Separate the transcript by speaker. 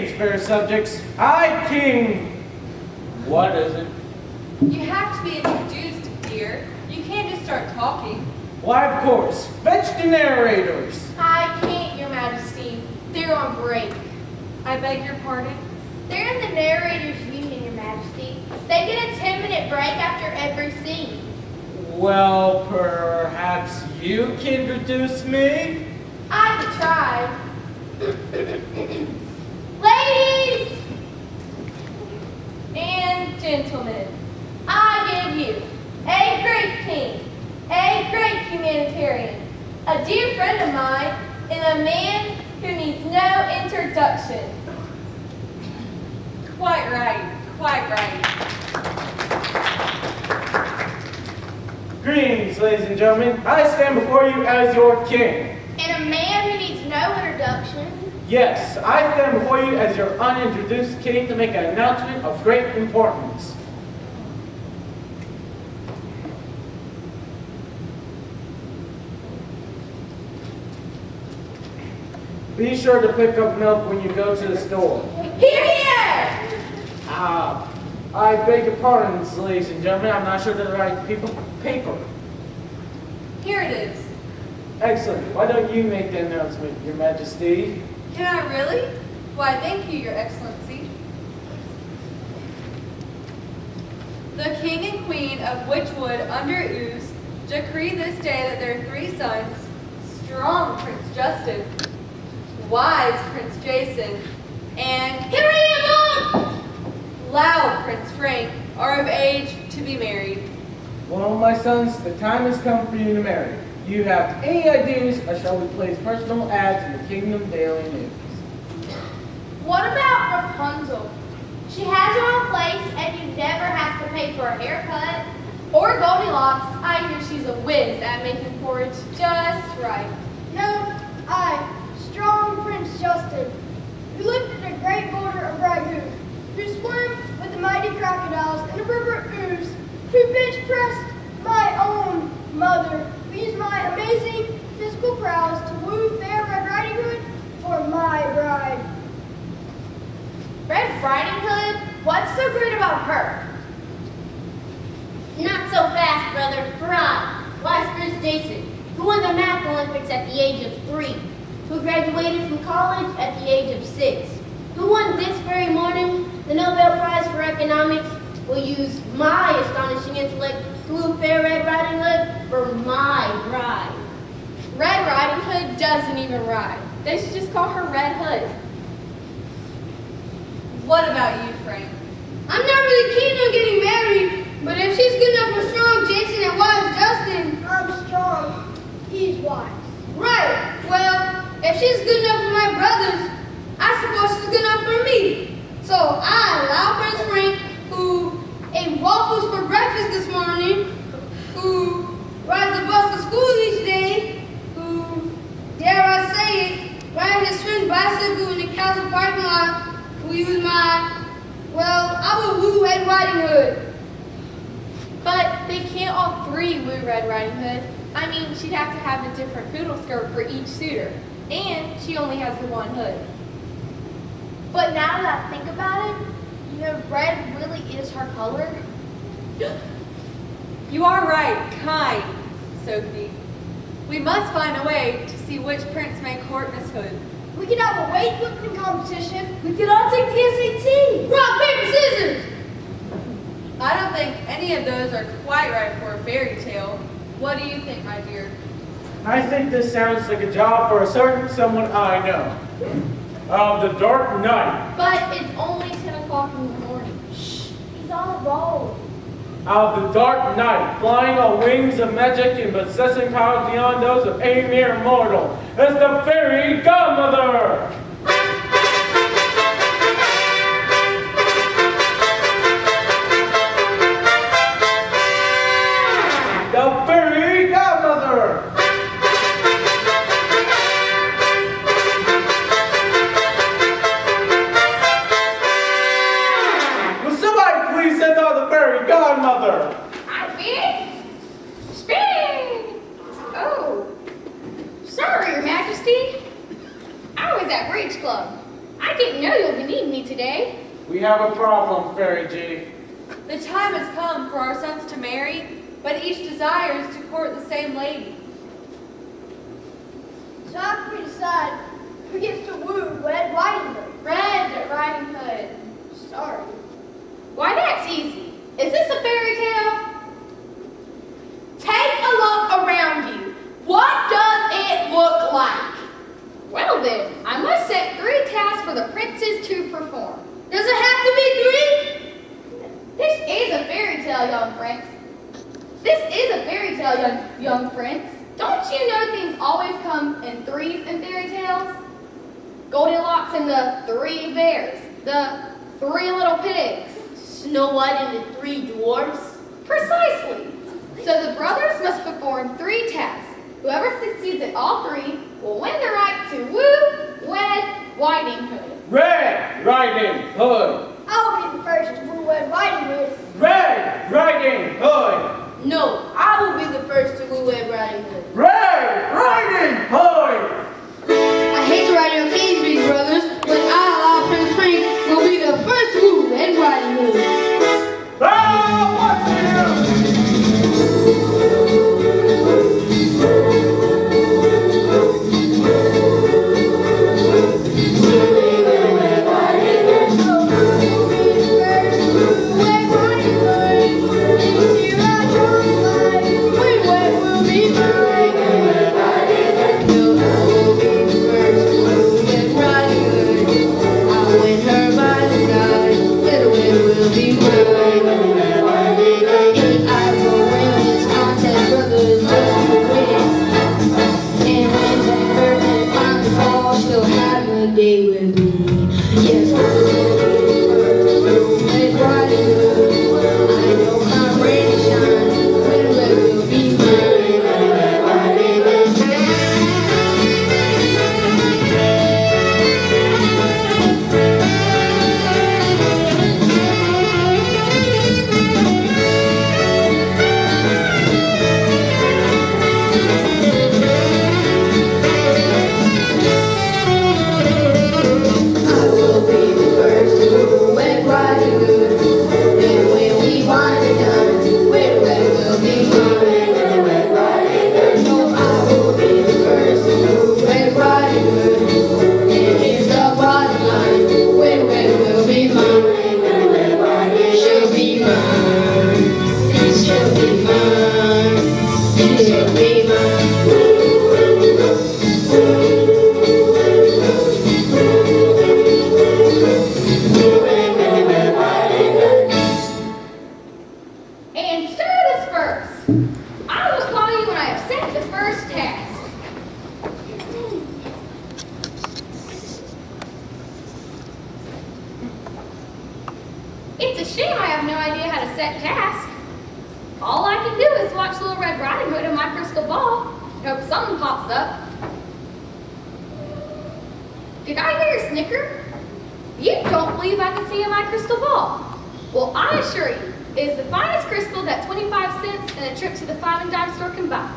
Speaker 1: Greetings, fair subjects. I, King. What is it?
Speaker 2: You have to be introduced, dear. You can't just start talking.
Speaker 1: Why, of course. Fetch the narrators.
Speaker 3: I can't, Your Majesty. They're on break.
Speaker 2: I beg your pardon?
Speaker 3: They're in the narrators' union, Your Majesty. They get a 10-minute break after every scene.
Speaker 1: Well, perhaps you can introduce me?
Speaker 3: I could try. Ladies
Speaker 2: And gentlemen,
Speaker 3: I give you a great king, a great humanitarian, a dear friend of mine, and a man who needs no introduction.
Speaker 2: quite right, quite right.
Speaker 1: Greetings, ladies and gentlemen. I stand before you as your king.
Speaker 3: And a man who needs no introduction.
Speaker 1: Yes, I stand before you as your unintroduced king to make an announcement of great importance. Be sure to pick up milk when you go to the store.
Speaker 3: Hear, hear!
Speaker 1: I beg your pardons, ladies and gentlemen. I'm not sure they're the right paper.
Speaker 2: Here it is.
Speaker 1: Excellent. Why don't you make the announcement, Your Majesty?
Speaker 2: Can I really? Why, thank you, Your Excellency. The King and Queen of Witchwood under Ooze decree this day that their 3 sons, strong Prince Justin, wise Prince Jason, and loud Prince Frank are of age to be married.
Speaker 1: Well, my sons, the time has come for you to marry. Do you have any ideas, or shall we place personal ads in the Kingdom Daily News?
Speaker 3: What about Rapunzel? She has her own place and you never have to pay for a haircut. Or Goldilocks. I hear she's a whiz at making porridge just right.
Speaker 4: No, I, strong Prince Justin, who lived in a great border of ragu, who swam with the mighty crocodiles in the river ooze, who bench pressed my own mother, who used my amazing physical prowess to woo fair Red Riding Hood for my bride.
Speaker 3: Red Riding Hood? What's so great about her?
Speaker 5: Not so fast, brother. For I, wise Prince Jason, who won the Math Olympics at the age of 3, who graduated from college at the age of 6, who won this very morning the Nobel Prize for Economics, will use my astonishing intellect to woo fair Red Riding Hood for my bride.
Speaker 3: Red Riding Hood doesn't even ride. They should just call her Red Hood.
Speaker 2: What about you, Frank?
Speaker 4: I'm not really keen on getting married, but if she's good enough for strong Jason and wise Justin, I'm strong. He's wise. Right. Well, if she's good enough for my brothers, I suppose she's good enough for me. So I allow Prince Frank, who ate waffles for breakfast this morning, who rides the bus to school each day, who, dare I say it, rides his friend's bicycle in the castle parking lot, who use my, well, I will woo Red Riding Hood.
Speaker 3: But they can't all 3 woo Red Riding Hood. I mean, she'd have to have a different poodle skirt for each suitor. And she only has the one hood. But now that I think about it, you know, red really is her color.
Speaker 2: You are right, kind, Sophie. We must find a way to see which prince may court Miss Hood.
Speaker 4: We could have a weightlifting competition.
Speaker 3: We could all take the SAT.
Speaker 4: Rock, paper, scissors!
Speaker 2: I don't think any of those are quite right for a fairy tale. What do you think, my dear?
Speaker 1: I think this sounds like a job for a certain someone I know. Of the Dark Knight.
Speaker 3: But it's only 10 o'clock in the morning. Shh, he's on a roll.
Speaker 1: Of the Dark Knight, flying on wings of magic and possessing powers beyond those of any mere mortal. It's the Fairy Godmother! The Fairy Godmother! Will somebody please send out the Fairy Godmother?
Speaker 3: I did? Speak! Oh, sorry, Your Majesty. I was at Bridge Club. I didn't know you'll be needing today?
Speaker 1: We have a problem, Fairy G.
Speaker 2: The time has come for our sons to marry, but each desires to court the same lady.
Speaker 4: So after we decide who gets to woo Red Riding Hood.
Speaker 3: Red Riding Hood.
Speaker 4: Sorry.
Speaker 3: Why, that's easy. Is this a fairy tale? Take a look around you. What does it look like? Well then, I must set 3 tasks for the princes to perform.
Speaker 4: Does it have to be 3?
Speaker 3: This is a fairy tale, young prince. This is a fairy tale, young prince. Don't you know things always come in 3s in fairy tales? Goldilocks and the 3 bears, the 3 little pigs.
Speaker 5: Snow White and the 3 dwarfs.
Speaker 3: Precisely. So the brothers must perform 3 tasks. Whoever succeeds at all 3 will win the right to woo Red Riding Hood.
Speaker 1: Red Riding Hood!
Speaker 4: I'll be the first to woo Red Riding Hood.
Speaker 1: Red Riding Hood!
Speaker 5: No, I will be the first to woo Red Riding Hood.
Speaker 1: Red Riding Hood!
Speaker 4: I hate to ride your Kingsbury brothers, but I, Prince Frank, will be the first to woo Red Riding Hood.
Speaker 1: Ah, what's it?
Speaker 3: It's a shame I have no idea how to set tasks. All I can do is watch Little Red Riding Hood in my crystal ball. Hope something pops up. Did I hear a snicker? You don't believe I can see in my crystal ball. Well, I assure you, it is the finest crystal that 25 cents and a trip to the 5 and dime store can buy.